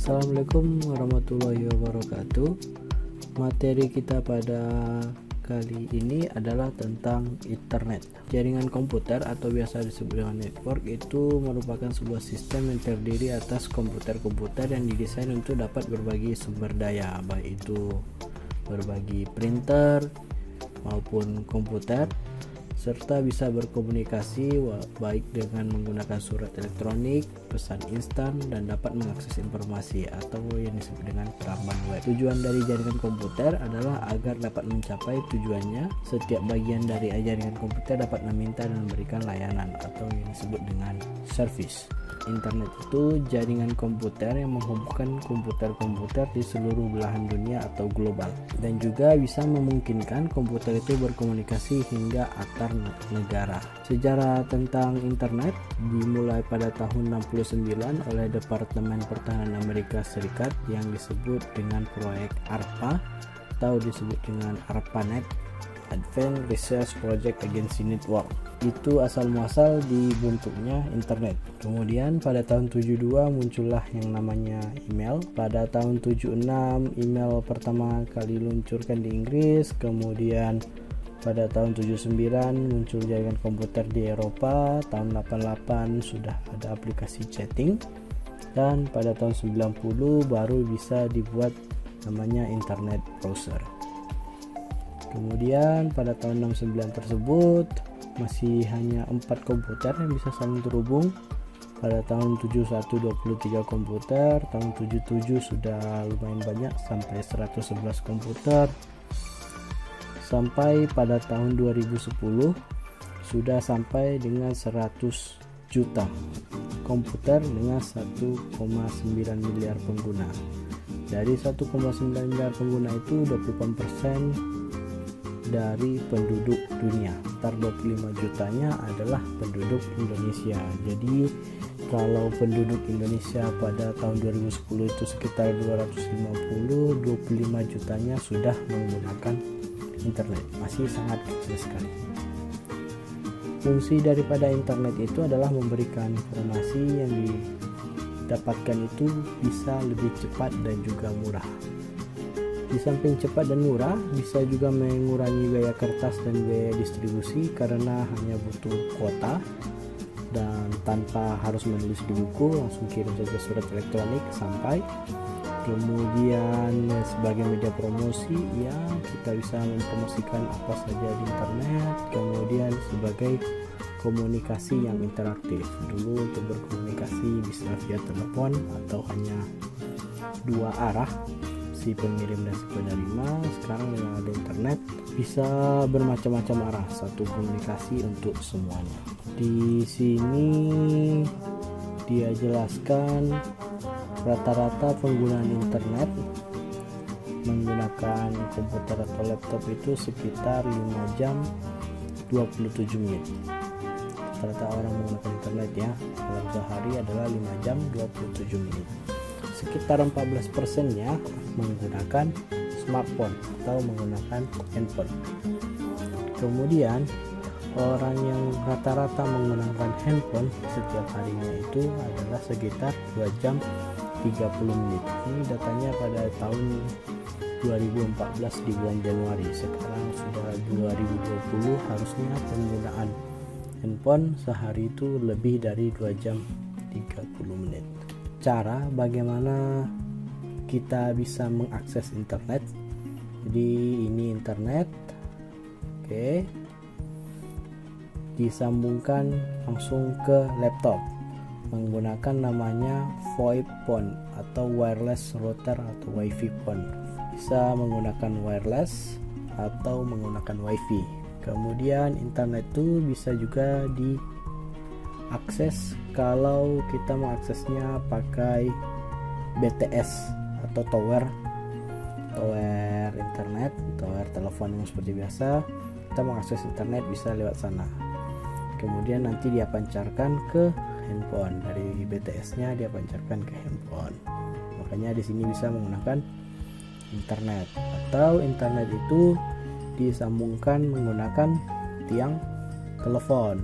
Assalamualaikum warahmatullahi wabarakatuh. Materi kita pada kali ini adalah tentang internet. Jaringan komputer atau biasa disebut dengan network itu merupakan sebuah sistem yang terdiri atas komputer-komputer yang didesain untuk dapat berbagi sumber daya, baik itu berbagi printer maupun komputer, serta bisa berkomunikasi baik dengan menggunakan surat elektronik, pesan instan, dan dapat mengakses informasi atau yang disebut dengan peramban web. Tujuan dari jaringan komputer adalah agar dapat mencapai tujuannya. Setiap bagian dari jaringan komputer dapat meminta dan memberikan layanan atau yang disebut dengan service. Internet itu jaringan komputer yang menghubungkan komputer-komputer di seluruh belahan dunia atau global, dan juga bisa memungkinkan komputer itu berkomunikasi hingga antar negara. Sejarah tentang internet dimulai pada tahun 69 oleh Departemen Pertahanan Amerika Serikat yang disebut dengan proyek ARPA atau disebut dengan ARPANET, Advanced Research Project Agency Network. Itu asal muasal dibentuknya internet. Kemudian pada tahun 72 muncullah yang namanya email. Pada tahun 76 email pertama kali diluncurkan di Inggris. Kemudian pada tahun 79 muncul jaringan komputer di Eropa. Tahun 88 sudah ada aplikasi chatting, dan pada tahun 90 baru bisa dibuat namanya internet browser. Kemudian pada tahun 69 tersebut masih hanya 4 komputer yang bisa saling terhubung. Pada tahun 71 23 komputer, tahun 77 sudah lumayan banyak sampai 111 komputer. Sampai pada tahun 2010 sudah sampai dengan 100 juta komputer dengan 1,9 miliar pengguna. Dari 1,9 miliar pengguna itu 28% dari penduduk dunia. Sekitar 25 jutanya adalah penduduk Indonesia. Jadi kalau penduduk Indonesia pada tahun 2010 itu sekitar 250, 25 jutanya sudah menggunakan internet. Masih sangat kecil sekali. Fungsi daripada internet itu adalah memberikan informasi yang didapatkan itu bisa lebih cepat dan juga murah. Di samping cepat dan murah, bisa juga mengurangi biaya kertas dan biaya distribusi karena hanya butuh kuota, dan tanpa harus menulis di buku, langsung kirim saja surat elektronik sampai. Kemudian sebagai media promosi, ya kita bisa mempromosikan apa saja di internet. Kemudian sebagai komunikasi yang interaktif, dulu untuk berkomunikasi bisa via telepon atau hanya dua arah, si pengirim dan si penerima. Sekarang dengan ada internet bisa bermacam-macam arah, satu komunikasi untuk semuanya. Di sini dia jelaskan rata-rata penggunaan internet menggunakan komputer atau laptop itu sekitar 5 jam 27 menit. Rata-rata orang menggunakan internet ya dalam sehari adalah 5 jam 27 menit. Sekitar 14%-nya menggunakan smartphone atau menggunakan handphone. Kemudian orang yang rata-rata menggunakan handphone setiap harinya itu adalah sekitar 2 jam 30 menit. Ini datanya pada tahun 2014 di bulan Januari. Sekarang sudah 2020, harusnya penggunaan handphone sehari itu lebih dari 2 jam 30 menit. Cara bagaimana kita bisa mengakses internet. Jadi ini internet, oke, disambungkan langsung ke laptop menggunakan namanya VoIP phone atau wireless router atau wifi phone. Bisa menggunakan wireless atau menggunakan wifi. Kemudian internet itu bisa juga diakses kalau kita mengaksesnya pakai BTS atau tower internet, tower telepon yang seperti biasa. Kita mengakses internet bisa lewat sana. Kemudian nanti dia pancarkan ke handphone, dari BTS-nya dia pancarkan ke handphone. Makanya di sini bisa menggunakan internet, atau internet itu disambungkan menggunakan tiang telepon.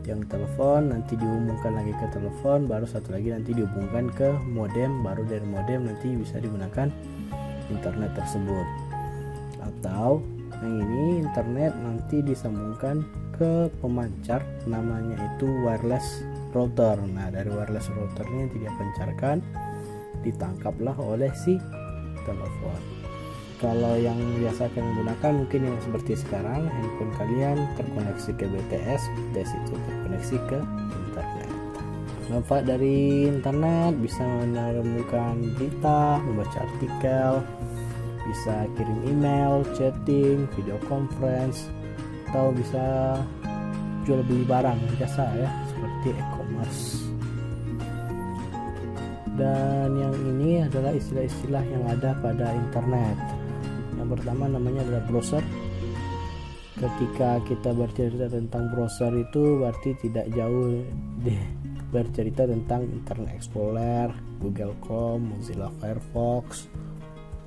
yang telepon nanti dihubungkan lagi ke telepon, baru satu lagi nanti dihubungkan ke modem, baru dari modem nanti bisa digunakan internet tersebut. Atau yang ini internet nanti disambungkan ke pemancar, namanya itu wireless router. Nah dari wireless router ini nanti dia pancarkan, ditangkaplah oleh si telepon. Kalau yang biasa kalian gunakan mungkin yang seperti sekarang, handphone kalian terkoneksi ke BTS itu terkoneksi ke internet. Manfaat dari internet bisa menemukan berita, membaca artikel, bisa kirim email, chatting, video conference, atau bisa jual beli barang jasa ya, seperti e-commerce. Dan yang ini adalah istilah-istilah yang ada pada internet. Yang pertama namanya adalah browser. Ketika kita bercerita tentang browser itu berarti tidak jauh bercerita tentang Internet Explorer, Google Chrome, Mozilla Firefox,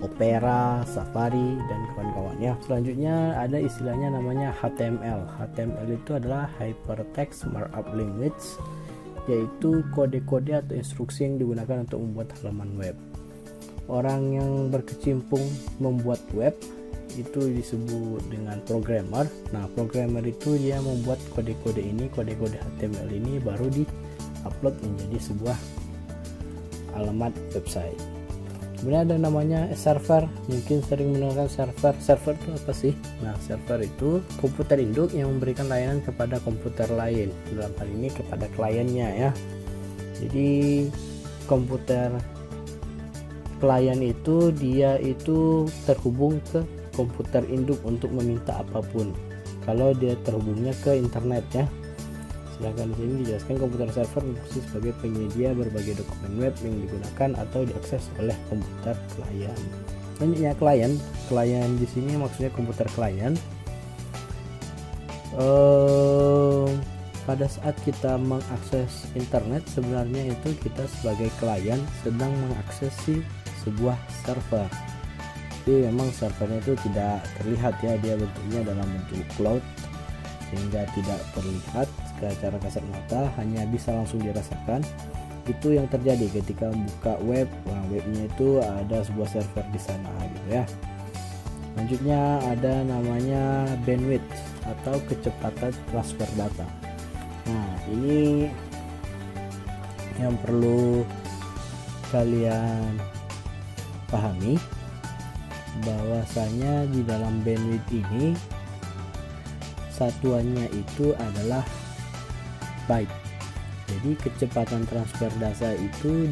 Opera, Safari, dan kawan-kawannya. Selanjutnya ada istilahnya namanya HTML. HTML itu adalah Hypertext Markup Language, yaitu kode-kode atau instruksi yang digunakan untuk membuat halaman web. Orang yang berkecimpung membuat web itu disebut dengan programmer. Nah, programmer itu dia membuat kode-kode ini, kode-kode HTML ini baru di-upload menjadi sebuah alamat website. Kemudian ada namanya server, mungkin sering mendengar server. Server itu apa sih? Nah, server itu komputer induk yang memberikan layanan kepada komputer lain, dalam hal ini kepada kliennya ya. Jadi komputer klien itu dia itu terhubung ke komputer induk untuk meminta apapun. Kalau dia terhubungnya ke internet ya. Sedangkan di sini dijelaskan komputer server berfungsi sebagai penyedia berbagai dokumen web yang digunakan atau diakses oleh komputer klien. Selanjutnya klien di sini maksudnya komputer klien. Pada saat kita mengakses internet sebenarnya itu kita sebagai klien sedang mengakses sebuah server. Tapi memang servernya itu tidak terlihat ya, dia bentuknya dalam bentuk cloud sehingga tidak terlihat secara kasat mata, hanya bisa langsung dirasakan. Itu yang terjadi ketika membuka web. Nah, webnya itu ada sebuah server di sana gitu ya. Selanjutnya ada namanya bandwidth atau kecepatan transfer data. Nah, ini yang perlu kalian pahami, bahwasanya di dalam bandwidth ini satuannya itu adalah byte. Jadi kecepatan transfer data itu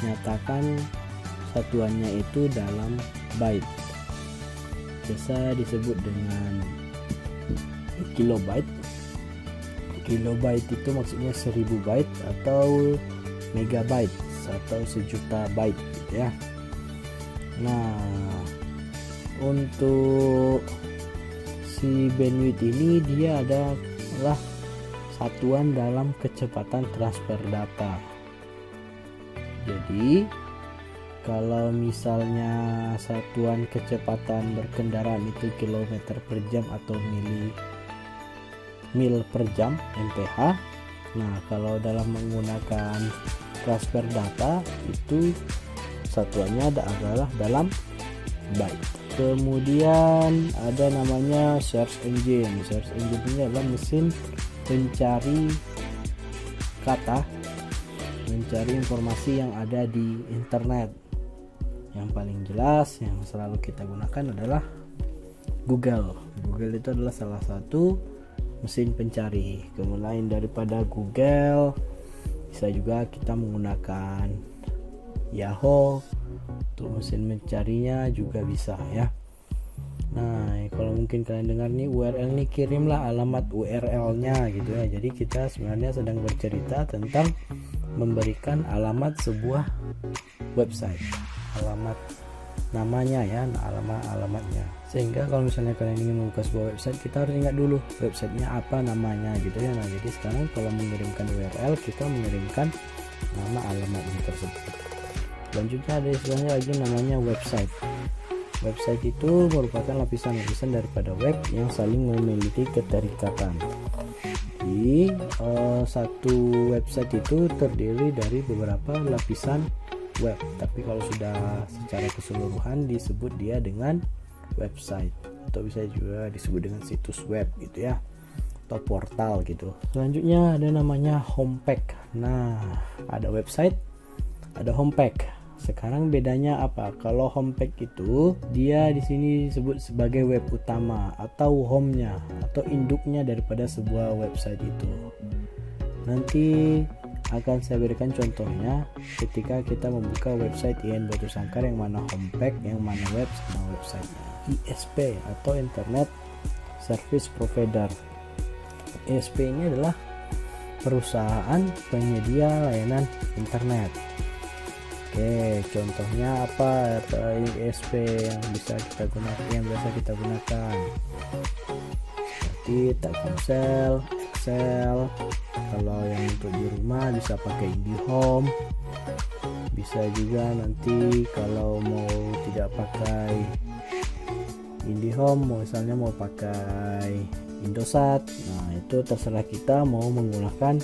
dinyatakan satuannya itu dalam byte. Biasa disebut dengan kilobyte. Kilobyte itu maksudnya 1000 byte atau megabyte atau 1.000.000 byte gitu ya. Nah, untuk si bandwidth ini dia adalah satuan dalam kecepatan transfer data. Jadi kalau misalnya satuan kecepatan berkendaraan itu kilometer per jam atau mil per jam mph. Nah, kalau dalam menggunakan transfer data itu satuannya adalah dalam byte. Kemudian ada namanya search engine. Search engine ini adalah mesin pencari kata, mencari informasi yang ada di internet. Yang paling jelas yang selalu kita gunakan adalah Google. Google itu adalah salah satu mesin pencari. Kemudian daripada Google bisa juga kita menggunakan Yahoo untuk mesin mencarinya juga bisa ya. Nah, kalau mungkin kalian dengar nih URL nih, kirimlah alamat URL-nya gitu ya. Jadi kita sebenarnya sedang bercerita tentang memberikan alamat sebuah website, alamat namanya ya, alamatnya. Sehingga kalau misalnya kalian ingin membuka sebuah website, kita harus ingat dulu websitenya apa namanya gitu ya. Nah, jadi sekarang kalau mengirimkan URL, kita mengirimkan nama alamatnya tersebut. Selanjutnya ada istilahnya lagi namanya website. Website itu merupakan lapisan-lapisan daripada web yang saling memiliki keterikatan. Jadi Jadi satu website itu terdiri dari beberapa lapisan web, tapi kalau sudah secara keseluruhan disebut dia dengan website, atau bisa juga disebut dengan situs web gitu ya, atau portal gitu. Selanjutnya ada namanya homepage. Nah, ada website, ada homepage. Sekarang bedanya apa? Kalau homepage itu dia di sini disebut sebagai web utama atau home-nya atau induknya daripada sebuah website itu. Nanti akan saya berikan contohnya ketika kita membuka website IAIN Batu Sangkar, yang mana homepage, yang mana web sama website. ISP atau Internet Service Provider. ISP ini adalah perusahaan penyedia layanan internet. Oke, contohnya apa ISP yang bisa kita gunakan, yang biasa kita gunakan? Seperti Telkomsel, Excel. Kalau yang untuk di rumah bisa pakai IndiHome. Bisa juga nanti kalau mau tidak pakai IndiHome, misalnya mau pakai Indosat, nah itu terserah kita mau menggunakan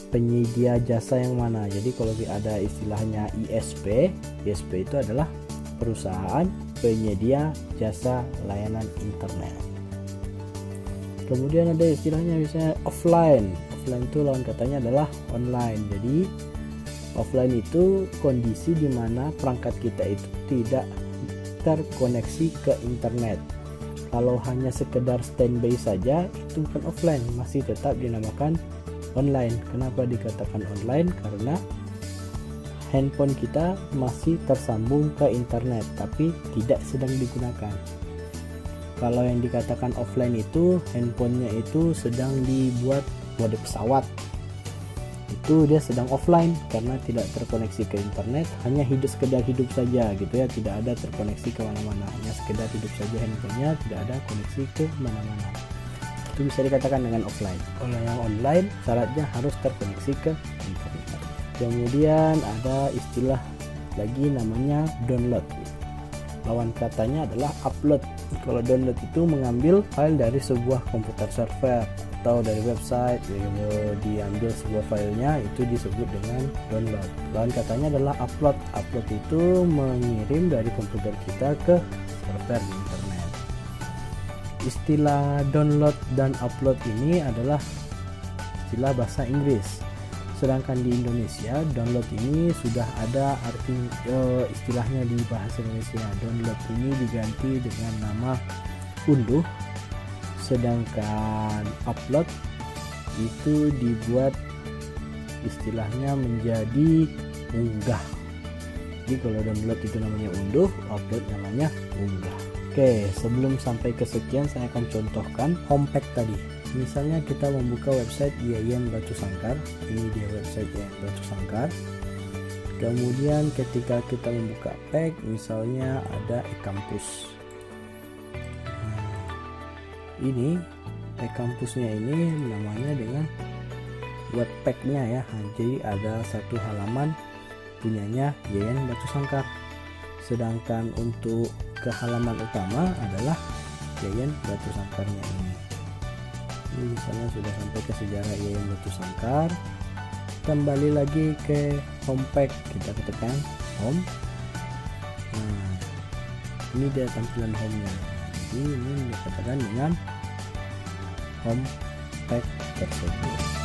penyedia jasa yang mana. Jadi kalau ada istilahnya ISP, ISP itu adalah perusahaan penyedia jasa layanan internet. Kemudian ada istilahnya misalnya offline. Offline itu lawan katanya adalah online. Jadi offline itu kondisi di mana perangkat kita itu tidak terkoneksi ke internet. Kalau hanya sekedar standby saja itu bukan offline, masih tetap dinamakan online. Kenapa dikatakan online? Karena handphone kita masih tersambung ke internet tapi tidak sedang digunakan. Kalau yang dikatakan offline itu handphonenya itu sedang dibuat mode pesawat, itu dia sedang offline karena tidak terkoneksi ke internet, hanya sekedar hidup saja gitu ya, tidak ada terkoneksi ke mana-mana, hanya sekedar hidup saja handphonenya, tidak ada koneksi ke mana-mana. Itu bisa dikatakan dengan offline. Kalau yang online syaratnya harus terkoneksi ke internet. Kemudian ada istilah lagi namanya download. Lawan katanya adalah upload. Kalau download itu mengambil file dari sebuah komputer server atau dari website, diambil sebuah filenya, itu disebut dengan download. Lawan katanya adalah upload. Upload itu mengirim dari komputer kita ke server di internet. Istilah download dan upload ini adalah istilah bahasa Inggris. Sedangkan di Indonesia download ini sudah ada arti istilahnya di bahasa Indonesia. Download ini diganti dengan nama unduh, sedangkan upload itu dibuat istilahnya menjadi unggah. Jadi kalau download itu namanya unduh, upload namanya unggah. Oke, sebelum sampai ke sekian saya akan contohkan homepage tadi. Misalnya kita membuka website IAIN Batu Sangkar, ini dia website IAIN Batu Sangkar. Kemudian ketika kita membuka page, misalnya ada e-kampus. Ini e-kampusnya ini namanya dengan webpack-nya ya. Jadi ada satu halaman punyanya IAIN Batu Sangkar. Sedangkan untuk ke halaman utama adalah IAIN Batu Sangkarnya ini. Ini misalnya sudah sampai ke sejarah IAIN Batu Sangkar. Kembali lagi ke homepage, kita ketikkan home. Nah, ini dia tampilan home-nya. Jadi ini dikatakan dengan homepage tersebut.